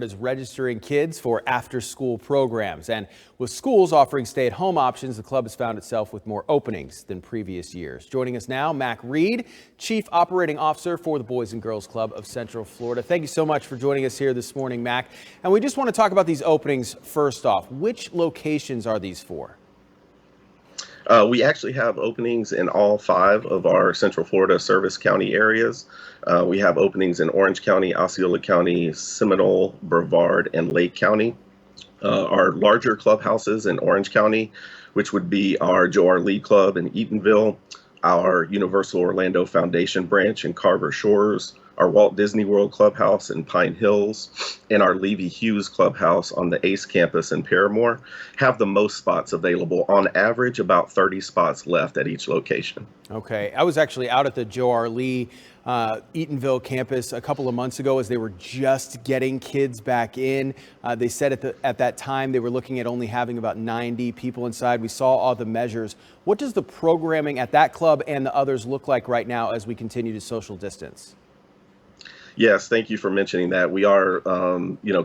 Is registering kids for after-school programs. And with schools offering stay-at-home options, the club has found itself with more openings than previous years. Joining us now, Mac Reed, Chief Operating Officer for the Boys and Girls Club of Central Florida. Thank you so much for joining us here this morning, Mac. And we just want to talk about these openings first off. Which locations are these for? We actually have openings in all 5 of our Central Florida service county areas. We have openings in Orange County, Osceola County, Seminole, Brevard, and Lake County. Our larger clubhouses in Orange County, which would be our Joe R. Lee Club in Eatonville, our Universal Orlando Foundation branch in Carver Shores, our Walt Disney World Clubhouse in Pine Hills, and our Levy Hughes Clubhouse on the ACE campus in Paramore have the most spots available. On average, about 30 spots left at each location. Okay, I was actually out at the Joe R. Lee Eatonville campus a couple of months ago as they were just getting kids back in. They said at that time they were looking at only having about 90 people inside. We saw all the measures. What does the programming at that club and the others look like right now as we continue to social distance? Yes, thank you for mentioning that. We are,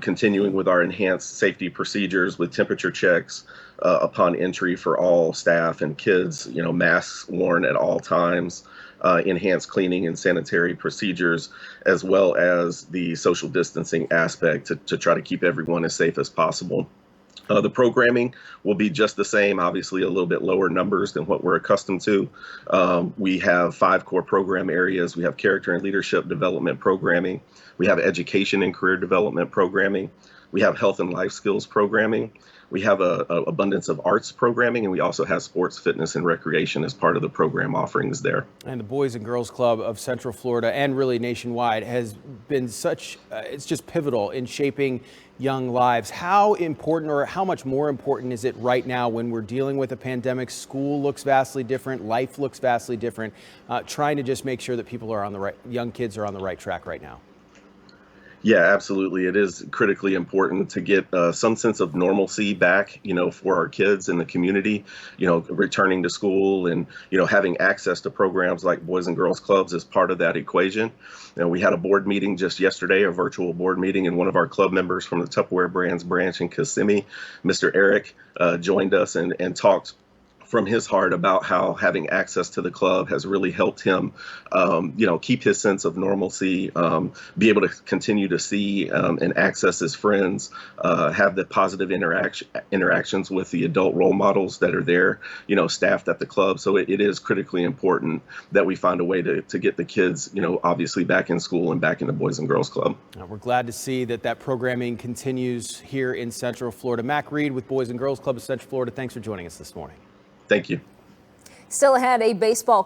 continuing with our enhanced safety procedures with temperature checks upon entry for all staff and kids, masks worn at all times, enhanced cleaning and sanitary procedures, as well as the social distancing aspect to try to keep everyone as safe as possible. The programming will be just the same, obviously a little bit lower numbers than what we're accustomed to. We have 5 core program areas. We have character and leadership development programming. We have education and career development programming. We have health and life skills programming. We have a abundance of arts programming, and we also have sports, fitness, and recreation as part of the program offerings there. And the Boys and Girls Club of Central Florida and really nationwide has been it's just pivotal in shaping young lives. How important or how much more important is it right now when we're dealing with a pandemic? School looks vastly different, life looks vastly different, trying to just make sure that young kids are on the right track right now. Yeah, absolutely. It is critically important to get some sense of normalcy back, for our kids in the community, returning to school and, having access to programs like Boys and Girls Clubs is part of that equation. We had a board meeting just yesterday, a virtual board meeting, and one of our club members from the Tupperware Brands branch in Kissimmee, Mr. Eric, joined us and talked from his heart about how having access to the club has really helped him, keep his sense of normalcy, be able to continue to see and access his friends, have the positive interactions with the adult role models that are there, staffed at the club. So it is critically important that we find a way to get the kids, obviously back in school and back in the Boys and Girls Club. We're glad to see that programming continues here in Central Florida. Mac Reed with Boys and Girls Club of Central Florida. Thanks for joining us this morning. Thank you. Still ahead, a baseball